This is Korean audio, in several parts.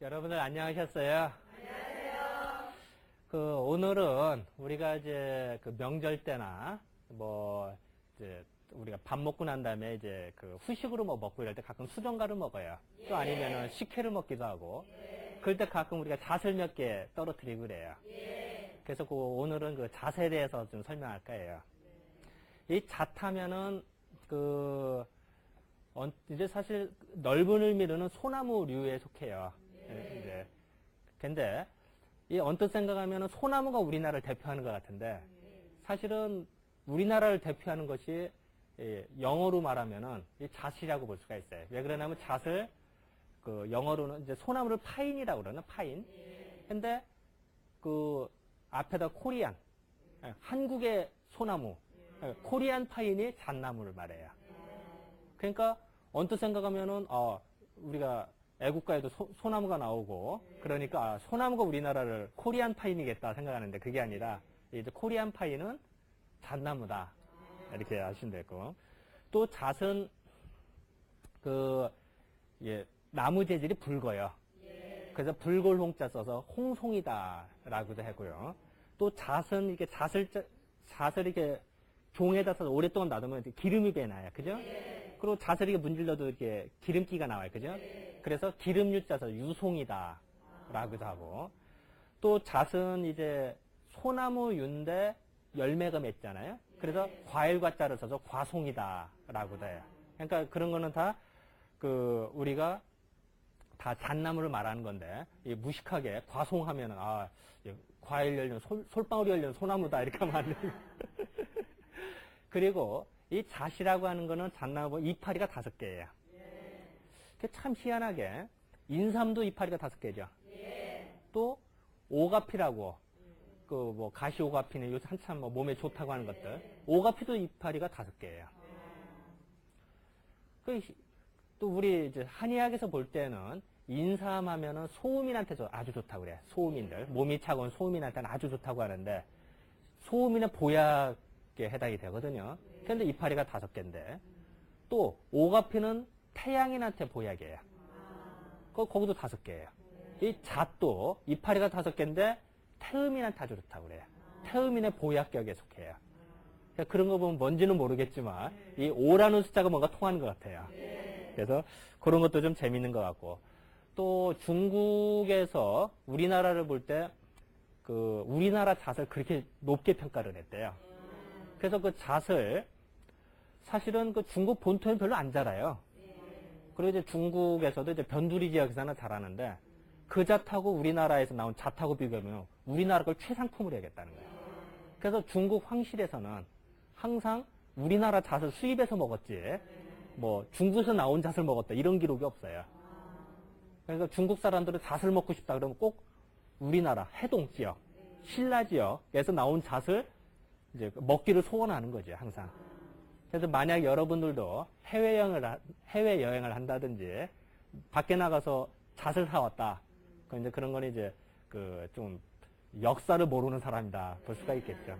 여러분들 안녕하셨어요? 안녕하세요. 오늘은 우리가 이제 명절 때나 이제 우리가 밥 먹고 난 다음에 이제 후식으로 먹고 이럴 때 가끔 수정과를 먹어요. 또 아니면은 식혜를 먹기도 하고. 그럴 때 가끔 우리가 잣을 몇 개 떨어뜨리고 그래요. 그래서 오늘은 잣에 대해서 좀 설명할 거예요. 이 잣하면은 이제 사실 넓은 의미로는 소나무류에 속해요. 이제 근데 이 언뜻 생각하면은 소나무가 우리나라를 대표하는 것 같은데 사실은 우리나라를 대표하는 것이 영어로 말하면은 이 잣이라고 볼 수가 있어요. 왜 그러냐면 잣을 영어로는 이제 소나무를 파인이라고 그러나 파인. 근데 앞에다 코리안, 한국의 소나무, 코리안 파인이 잣나무를 말해요. 그러니까 언뜻 생각하면은 우리가 애국가에도 소나무가 나오고 그러니까 소나무가 우리나라를 코리안 파인이겠다 생각하는데 그게 아니라 이제 코리안 파인은 잣나무다 이렇게 아시면 되고 또 잣은 나무 재질이 붉어요. 그래서 붉을 홍자 써서 홍송이다라고도 하고요. 또 잣은 이렇게 잣을 이렇게 종에다 써서 오랫동안 놔두면 기름이 배나요. 그죠? 그리고 잣을 이렇게 문질러도 이렇게 기름기가 나와요. 그죠? 그래서 기름유 짜서 유송이다 라고도 하고 또 잣은 이제 소나무유인데 열매가 맺잖아요. 그래서 과일과 자를 써서 과송이다 라고도 해요. 그러니까 그런 거는 다 우리가 다 잣나무를 말하는 건데 무식하게 과송하면은 과일 열린 솔방울이 열린 소나무다 이렇게 하면 안 돼요. 그리고 이 잣이라고 하는 거는 잣나무 이파리가 5개예요. 참 희한하게 인삼도 이파리가 5개죠. 또 오가피라고 가시오가피는 요새 한참 몸에 좋다고 하는 것들 오가피도 이파리가 5개예요. 또 우리 이제 한의학에서 볼 때는 인삼하면은 소음인한테 아주 좋다고 그래요. 소음인들 몸이 차가운 소음인한테는 아주 좋다고 하는데 소음인은 보약에 해당이 되거든요. 그런데 이파리가 5개인데 또 오가피는 태양인한테 보약이에요. 거기도 5개예요. 이 잣도 이파리가 5개인데 태음인한테 아주 좋다고 그래요. 태음인의 보약격에 속해요. 그런 거 보면 뭔지는 모르겠지만 이 5라는 숫자가 뭔가 통하는 것 같아요. 그래서 그런 것도 좀 재밌는 것 같고 또 중국에서 우리나라를 볼 때 우리나라 잣을 그렇게 높게 평가를 했대요. 그래서 잣을 사실은 중국 본토에는 별로 안 자라요. 그리고 이제 중국에서도 이제 변두리 지역에서는 자라는데 그 잣하고 우리나라에서 나온 잣하고 비교하면 우리나라 걸 최상품으로 해야겠다는 거예요. 그래서 중국 황실에서는 항상 우리나라 잣을 수입해서 먹었지 중국에서 나온 잣을 먹었다 이런 기록이 없어요. 그러니까 중국 사람들은 잣을 먹고 싶다 그러면 꼭 우리나라 해동 지역, 신라 지역에서 나온 잣을 이제 먹기를 소원하는 거죠, 항상. 그래서 만약 여러분들도 해외여행을 한다든지 밖에 나가서 잣을 사왔다. 이제 그런 건 이제 좀 역사를 모르는 사람이다 볼 수가 있겠죠.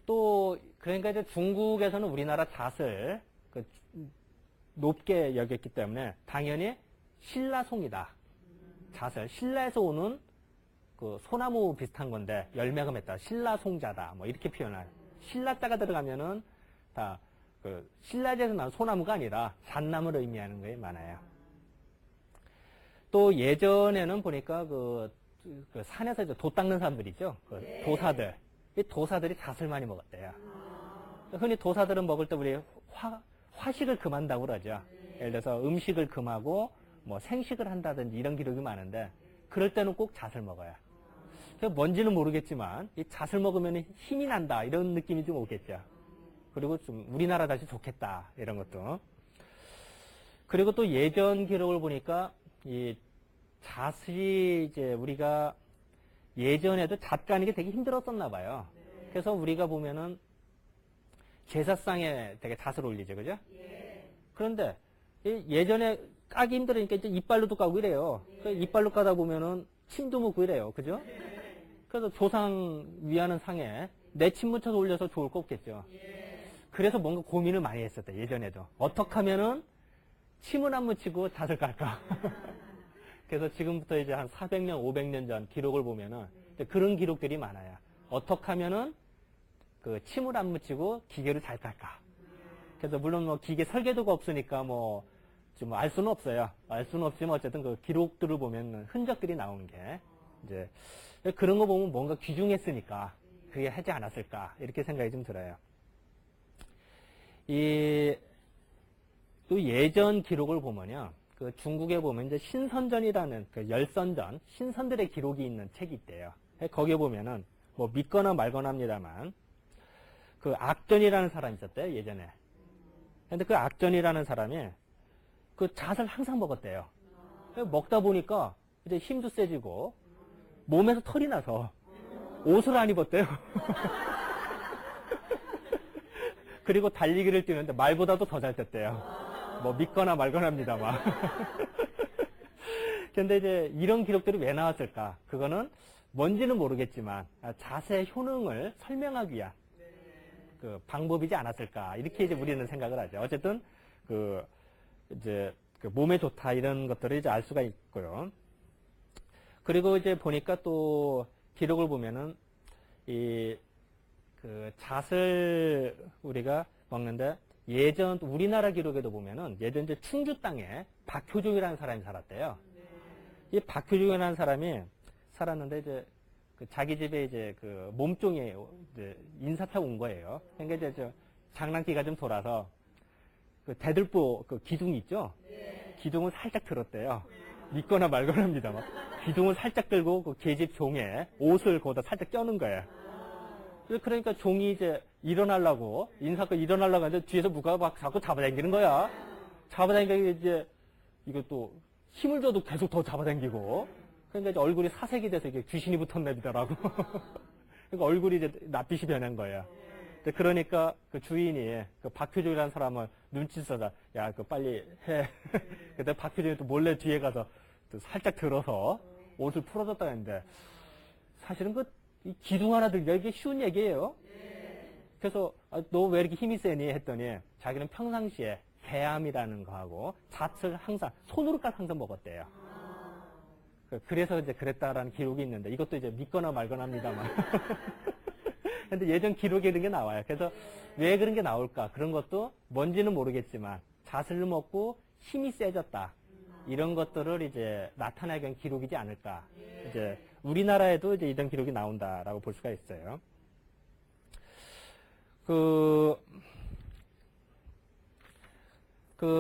또 그러니까 이제 중국에서는 우리나라 잣을 높게 여겼기 때문에 당연히 신라송이다. 잣을 신라에서 오는 소나무 비슷한 건데 열매가 맺다. 신라송자다. 이렇게 표현해요. 신라자가 들어가면은 다 신라지에서 나온 소나무가 아니라 잣나무를 의미하는 거에 많아요. 또 예전에는 보니까 산에서 이제 돛 닦는 사람들이죠. 도사들. 이 도사들이 잣을 많이 먹었대요. 흔히 도사들은 먹을 때 우리 화식을 금한다고 그러죠. 예를 들어서 음식을 금하고 생식을 한다든지 이런 기록이 많은데 그럴 때는 꼭 잣을 먹어요. 뭔지는 모르겠지만 이 잣을 먹으면 힘이 난다 이런 느낌이 좀 오겠죠. 그리고 좀 우리나라 다시 좋겠다 이런 것도. 그리고 또 예전 기록을 보니까 이 잣이 이제 우리가 예전에도 잣 까는 게 되게 힘들었었나 봐요. 그래서 우리가 보면은 제사상에 되게 잣을 올리죠, 그죠? 그런데 예전에 까기 힘들으니까 이제 이빨로도 까고 이래요. 이빨로 까다 보면은 침도 묻고 이래요, 그죠? 그래서 조상 위하는 상에 내 침 묻혀서 올려서 좋을 거 없겠죠. 그래서 뭔가 고민을 많이 했었대, 예전에도. 어떻게 하면은 침을 안 묻히고 잣을 깔까? 그래서 지금부터 이제 한 400년, 500년 전 기록을 보면은 그런 기록들이 많아요. 어떻게 하면은 그 침을 안 묻히고 기계를 잘 깔까? 그래서 물론 뭐 기계 설계도가 없으니까 뭐 좀 알 수는 없어요. 알 수는 없지만 어쨌든 그 기록들을 보면 흔적들이 나오는 게 이제 그런 거 보면 뭔가 귀중했으니까 그게 하지 않았을까 이렇게 생각이 좀 들어요. 또 예전 기록을 보면요. 그 중국에 보면 이제 신선전이라는 그 열선전, 신선들의 기록이 있는 책이 있대요. 거기에 보면은 뭐 믿거나 말거나 합니다만 그 악전이라는 사람이 있었대요, 예전에. 근데 그 악전이라는 사람이 그 잣을 항상 먹었대요. 먹다 보니까 이제 힘도 세지고 몸에서 털이 나서 옷을 안 입었대요. 그리고 달리기를 뛰는데 말보다도 더 잘 뛰었대요. 뭐 믿거나 말거나 합니다만. 근데 이제 이런 기록들이 왜 나왔을까? 그거는 뭔지는 모르겠지만 잣의 효능을 설명하기 위한 그 방법이지 않았을까? 이렇게 이제 우리는 생각을 하죠. 어쨌든 이제 그 몸에 좋다 이런 것들을 이제 알 수가 있고요. 그리고 이제 보니까 또 기록을 보면은 그 잣을 우리가 먹는데 예전 우리나라 기록에도 보면은 예전 이제 충주 땅에 박효종이라는 사람이 살았대요. 이 박효종이라는 사람이 살았는데 이제 그 자기 집에 이제 그 몸종이 이제 인사차 온 거예요. 그러니까 이제 저 장난기가 좀 돌아서 그 대들보 그 기둥 있죠? 기둥을 살짝 들었대요. 믿거나 말거나 합니다. 막. 기둥을 살짝 들고 그 계집 종에 옷을 거기다 살짝 껴는 거예요. 그러니까 종이 이제 일어나려고 인사가 일어나려고 하는데 뒤에서 누가 막 자꾸 잡아당기는 거야. 잡아당기니까 이제 이것도 힘을 줘도 계속 더 잡아당기고. 그러니까 이제 얼굴이 사색이 돼서 이게 귀신이 붙었나 보더라고. 그러니까 얼굴이 이제 낯빛이 변한 거예요. 그러니까 그 주인이 그 박효종이라는 사람을 눈치 써서 야, 그 빨리 해. 그때 박효종이 또 몰래 뒤에 가서 또 살짝 들어서 옷을 풀어줬다 했는데 사실은 그 기둥 하나 들기가 이게 쉬운 얘기예요. 그래서 너 왜 이렇게 힘이 세니 했더니 자기는 평상시에 개암이라는 거하고 잣을 항상 손으로까지 항상 먹었대요. 그래서 이제 그랬다라는 기록이 있는데 이것도 이제 믿거나 말거나 합니다만. 근데 예전 기록에 이런 게 나와요. 그래서 왜 그런 게 나올까? 그런 것도 뭔지는 모르겠지만 잣을 먹고 힘이 세졌다. 이런 것들을 이제 나타내기 위한 기록이지 않을까. 이제 우리나라에도 이제 이런 기록이 나온다라고 볼 수가 있어요.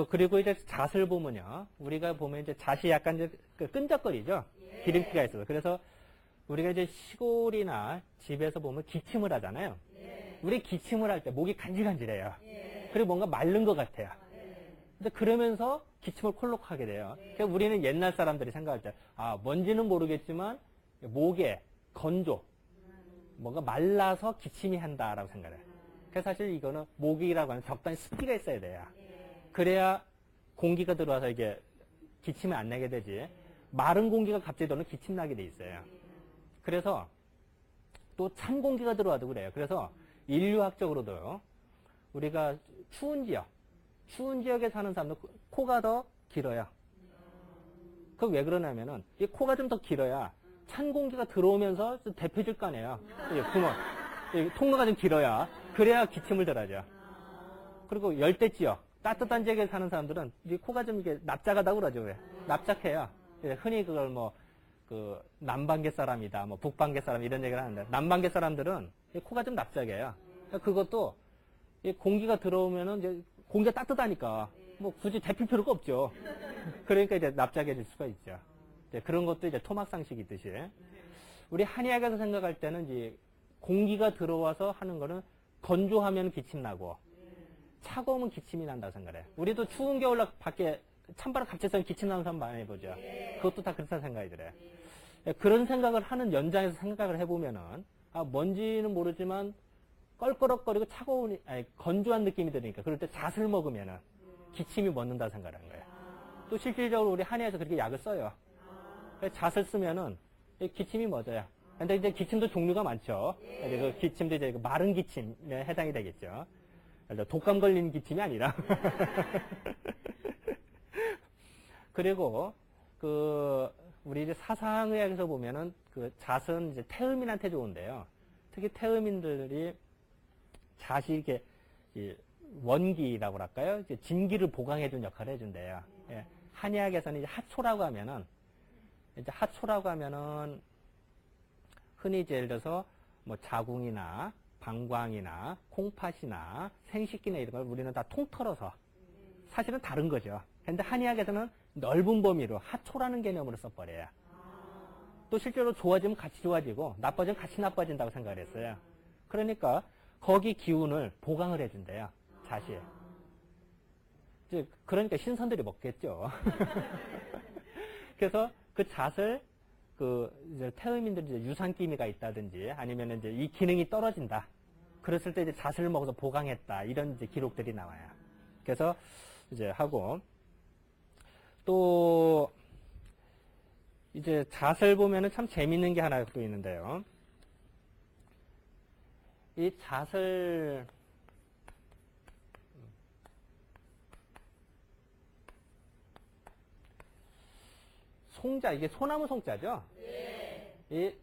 그리고 이제 잣을 보면요. 우리가 보면 이제 잣이 약간 이제 끈적거리죠. 기름기가 있어서. 그래서 우리가 이제 시골이나 집에서 보면 기침을 하잖아요. 우리 기침을 할 때 목이 간질간질해요. 그리고 뭔가 마른 것 같아요. 근데 그러면서 기침을 콜록하게 돼요. 그러니까 우리는 옛날 사람들이 생각할 때, 뭔지는 모르겠지만, 목에 건조, 뭔가 말라서 기침이 한다라고 생각해요. 그래서 사실 이거는 목이라고 하는 적당히 습기가 있어야 돼요. 그래야 공기가 들어와서 이게 기침을 안 나게 되지. 마른 공기가 갑자기 들어오면 기침 나게 돼 있어요. 그래서 또 찬 공기가 들어와도 그래요. 그래서 인류학적으로도 우리가 추운 지역에 사는 사람들 코가 더 길어요. 그 왜 그러냐면은 이 코가 좀 더 길어야 찬 공기가 들어오면서 데펴질 거 아니에요. 구멍, 통로가 좀 길어야 그래야 기침을 덜 하죠. 그리고 열대 지역, 따뜻한 지역에 사는 사람들은 이 코가 좀 이게 납작하다고 그러죠. 왜? 납작해요. 흔히 그걸 뭐 그 남반계 사람이다, 뭐 북반계 사람 이런 얘기를 하는데 남반계 사람들은 코가 좀 납작해요. 그것도 공기가 들어오면은 이제 공기가 따뜻하니까 뭐 굳이 데필 필요가 없죠. 그러니까 이제 납작해질 수가 있죠. 이제 그런 것도 이제 토막상식이 있듯이 우리 한의학에서 생각할 때는 이제 공기가 들어와서 하는 거는 건조하면 기침 나고 차가우면 기침이 난다고 생각해요. 우리도 추운 겨울날 밖에 찬바람 갑자기 쐬면 기침 나는 사람 많이 보죠. 그것도 다 그렇다는 생각이 들어요. 그런 생각을 하는 연장에서 생각을 해보면은 뭔지는 모르지만 껄끄럭거리고 건조한 느낌이 드니까 그럴 때 잣을 먹으면은 기침이 멎는다 생각하는 거예요. 또 실질적으로 우리 한의에서 그렇게 약을 써요. 잣을 쓰면은 기침이 멎어요. 근데 이제 기침도 종류가 많죠. 그 기침도 이제 마른 기침에 해당이 되겠죠. 독감 걸린 기침이 아니라. 그리고 우리 이제 사상의학에서 보면은 잣은 이제 태음인한테 좋은데요. 특히 태음인들이 잣이 이렇게 원기라고 할까요? 이제 진기를 보강해준 역할을 해준대요. 예. 한의학에서는 이제 하초라고 하면은 흔히 이제 예를 들어서 뭐 자궁이나 방광이나 콩팥이나 생식기나 이런 걸 우리는 다 통틀어서 사실은 다른 거죠. 근데 한의학에서는 넓은 범위로 하초라는 개념으로 써버려요. 또 실제로 좋아지면 같이 좋아지고 나빠지면 같이 나빠진다고 생각을 했어요. 그러니까 거기 기운을 보강을 해준대요. 잣이. 이제 그러니까 신선들이 먹겠죠. 그래서 그 잣을 이제 태음인들이 이제 유산기미가 있다든지 아니면 이제 이 기능이 떨어진다. 그랬을 때 이제 잣을 먹어서 보강했다. 이런 이제 기록들이 나와요. 그래서 이제 하고 또 이제 잣을 보면은 참 재밌는 게 하나 또 있는데요. 이 잣을 송자, 이게 소나무 송자죠? 네. 이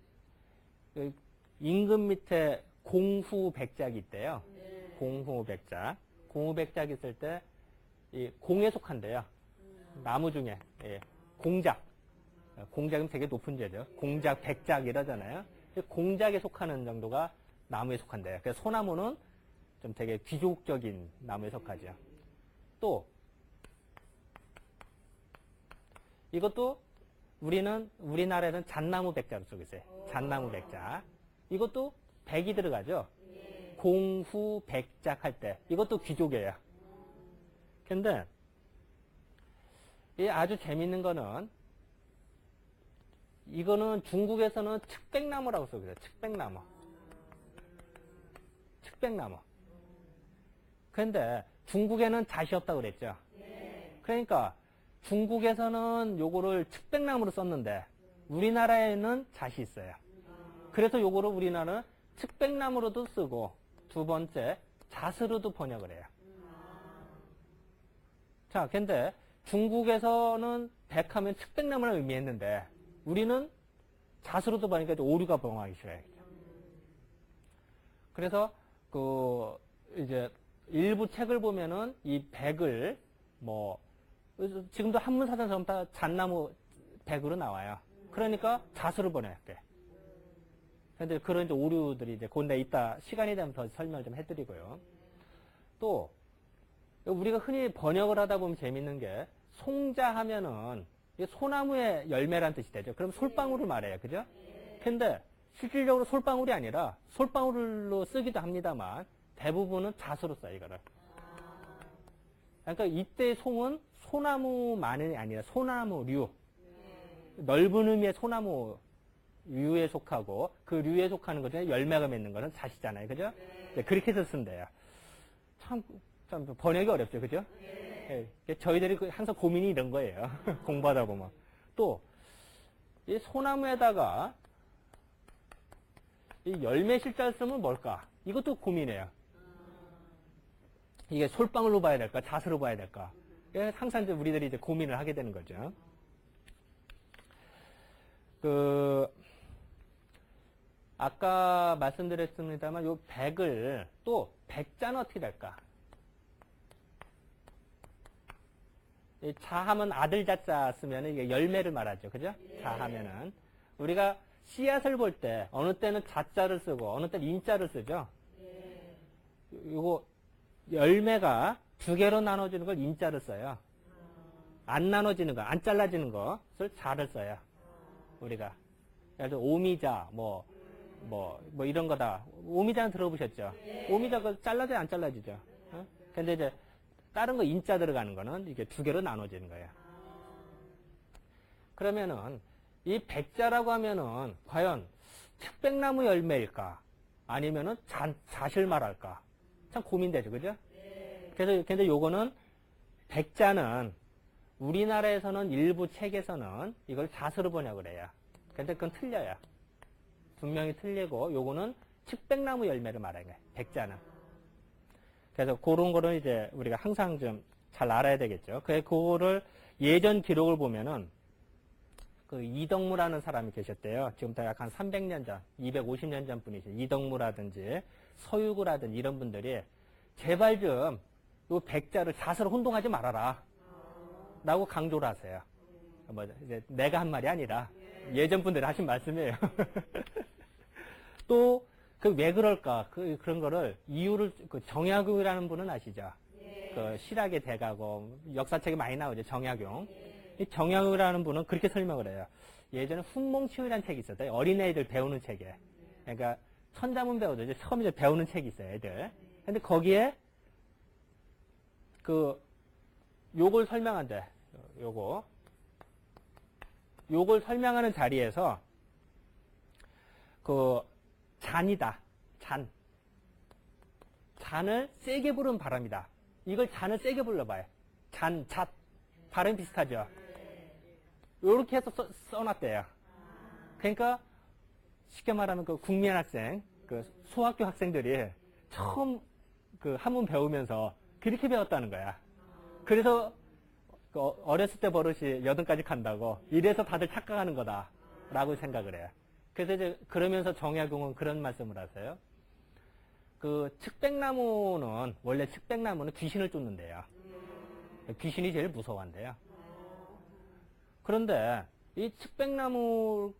임금 밑에 공후백작이 있대요. 네. 공후백작. 공후백작 있을 때, 이 공에 속한대요. 나무 중에. 예. 공작. 공작은 되게 높은 죄죠. 공작, 백작 이러잖아요. 공작에 속하는 정도가 나무에 속한대요. 그래서 소나무는 좀 되게 귀족적인 나무에 속하죠. 또, 이것도 우리나라에는 잣나무 백자로 쓰고 있어요. 잣나무 백자. 이것도 백이 들어가죠. 공후 백작 할 때. 이것도 귀족이에요. 근데, 이 아주 재밌는 거는, 이거는 중국에서는 측백나무라고 쓰고 있어요. 측백나무. 측백나무. 근데 중국에는 잣이 없다고 그랬죠. 그러니까, 중국에서는 요거를 측백나무로 썼는데 우리나라에는 잣이 있어요. 그래서 요거를 우리나라는 측백나무로도 쓰고 두 번째 잣으로도 번역을 해요. 자, 근데 중국에서는 백하면 측백나무를 의미했는데 우리는 잣으로도 보니까 오류가 범하기 시작했죠. 그래서 이제 일부 책을 보면은 이 백을 지금도 한문사전에 전부 다 잣나무 백으로 나와요. 그러니까 잣으로 번역돼. 그런데 그런 이제 오류들이 이제 그런데 이따 시간이 되면 더 설명을 좀 해드리고요. 또 우리가 흔히 번역을 하다 보면 재밌는 게 송자 하면은 소나무의 열매란 뜻이 되죠. 그럼 솔방울을 말해요, 그죠? 근데 실질적으로 솔방울이 아니라 솔방울로 쓰기도 합니다만 대부분은 잣으로 써요, 이거를. 그러니까 이때 송은 소나무만이 아니라 소나무류. 넓은 의미의 소나무류에 속하고 그 류에 속하는 것 중에 열매가 맺는 것은 잣이잖아요. 그죠? 네, 그렇게 해서 쓴대요. 참 번역이 어렵죠. 그죠? 네, 저희들이 항상 고민이 이런 거예요. 공부하다 보면. 또, 이 소나무에다가 이 열매 실자를 쓰면 뭘까? 이것도 고민해요. 이게 솔방울로 봐야 될까? 잣으로 봐야 될까? 항상 이제 우리들이 이제 고민을 하게 되는 거죠. 아까 말씀드렸습니다만, 요 백을 또 백자는 어떻게 될까? 자하면 아들 자자 쓰면 이게 열매를 말하죠. 그죠? 자하면은. 우리가 씨앗을 볼 때, 어느 때는 자자를 쓰고, 어느 때는 인자를 쓰죠? 요거, 열매가 두 개로 나눠지는 걸 인자를 써요. 안 나눠지는 거, 안 잘라지는 것을 자를 써요. 우리가. 예를 들어, 오미자, 이런 거다. 오미자는 들어보셨죠? 오미자 그 잘라져야 안 잘라지죠? 어? 근데 이제, 다른 거 인자 들어가는 거는 이게 두 개로 나눠지는 거예요. 그러면은, 이 백자라고 하면은, 과연 측백나무 열매일까? 아니면은 잣을 말할까? 참 고민되죠, 그죠? 그래서, 근데 요거는, 백자는, 우리나라에서는 일부 책에서는 이걸 잣으로 번역을 해요. 근데 그건 틀려요. 분명히 틀리고, 요거는 측백나무 열매를 말하는 거예요. 백자는. 그래서 그런 거는 이제 우리가 항상 좀 잘 알아야 되겠죠. 그거를 예전 기록을 보면은 그 이덕무라는 사람이 계셨대요. 지금부터 약 한 300년 전, 250년 전 분이시죠. 이덕무라든지 서유구라든지 이런 분들이 제발 좀 요 백자를 자세로 혼동하지 말아라 라고 강조를 하세요. 뭐 이제 내가 한 말이 아니라 예전 분들이 하신 말씀이에요. 또 그 왜 그럴까? 그런 거를 이유를 그 정약용이라는 분은 아시죠? 그 실학의 대가고 역사책에 많이 나오죠. 정약용. 이 정약용이라는 분은 그렇게 설명을 해요. 예전에 훈몽치유라는 책이 있었어요. 어린애들 배우는 책에. 그러니까 천자문 배우죠. 이제 처음 이제 배우는 책이 있어요, 애들. 근데 거기에 그 요걸 설명한대. 요걸 설명하는 자리에서 그 잔이다. 잔을 세게 부른 바람이다. 이걸 잔을 세게 불러봐요. 잣. 발음 비슷하죠? 요렇게 해서 써놨대요. 그러니까 쉽게 말하면 그 국민학생, 그 소학교 학생들이 처음 그 한문 배우면서 그렇게 배웠다는 거야. 그래서 그 어렸을 때 버릇이 여든까지 간다고 이래서 다들 착각하는 거다라고 생각을 해요. 그래서 이제 그러면서 정약용은 그런 말씀을 하세요. 그 측백나무는 원래 측백나무는 귀신을 쫓는데요. 귀신이 제일 무서워한대요. 그런데 이 측백나무를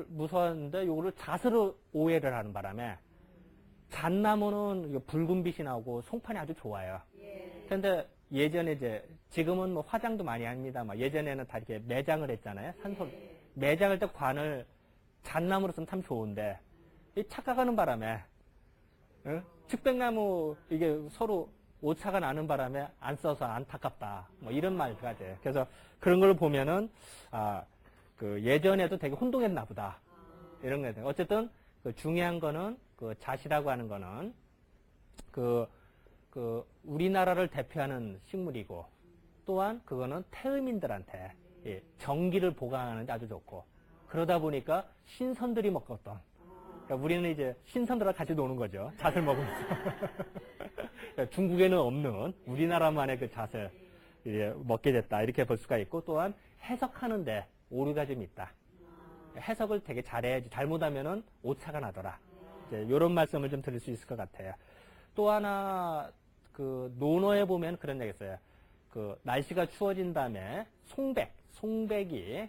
무서워하는데 요거를 잣으로 오해를 하는 바람에 잣나무는 붉은 빛이 나오고 송판이 아주 좋아요. 그런데 예전에 이제 지금은 뭐 화장도 많이 합니다. 예전에는 다 이렇게 매장을 했잖아요. 산소 매장할 때 관을 잣나무로 쓰면 참 좋은데 이 착각하는 바람에 측백나무 이게 서로 오차가 나는 바람에 안 써서 안타깝다. 뭐 이런 말가 돼요. 그래서 그런 걸 보면은 그 예전에도 되게 혼동했나 보다. 이런 게 돼요. 어쨌든 그 중요한 거는 그 잣이라고 하는 거는 그 우리나라를 대표하는 식물이고 또한 그거는 태음인들한테 정기를 보강하는 데 아주 좋고 그러다 보니까 신선들이 먹었던 그러니까 우리는 이제 신선들과 같이 노는 거죠. 잣을 먹으면서. 중국에는 없는 우리나라만의 그 잣을 이제 먹게 됐다. 이렇게 볼 수가 있고 또한 해석하는데 오류가 좀 있다. 해석을 되게 잘해야지 잘못하면은 오차가 나더라. 이제 이런 말씀을 좀 드릴 수 있을 것 같아요. 또 하나 그 논어에 보면 그런 얘기 있어요. 그 날씨가 추워진 다음에 송백이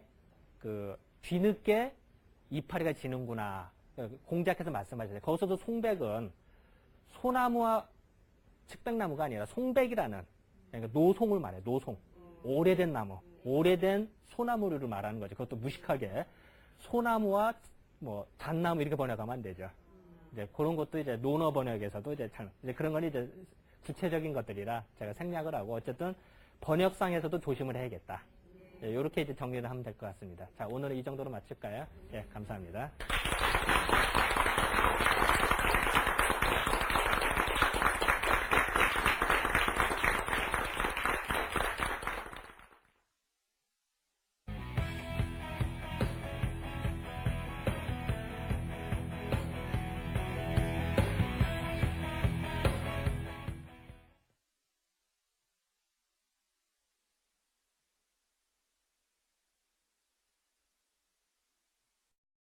그 뒤늦게 이파리가 지는구나. 공작해서 말씀하셨어요. 거기서도 송백은 소나무와 측백나무가 아니라 송백이라는 그러니까 노송을 말해요. 노송. 오래된 나무. 오래된 소나무를 말하는 거죠. 그것도 무식하게 소나무와 뭐 잣나무 이렇게 번역하면 안 되죠. 이제 그런 것도 이제 논어 번역에서도 이제 그런 건 이제 구체적인 것들이라 제가 생략을 하고 어쨌든 번역상에서도 조심을 해야겠다. 이렇게 이제 정리를 하면 될 것 같습니다. 자, 오늘은 이 정도로 마칠까요? 예, 감사합니다.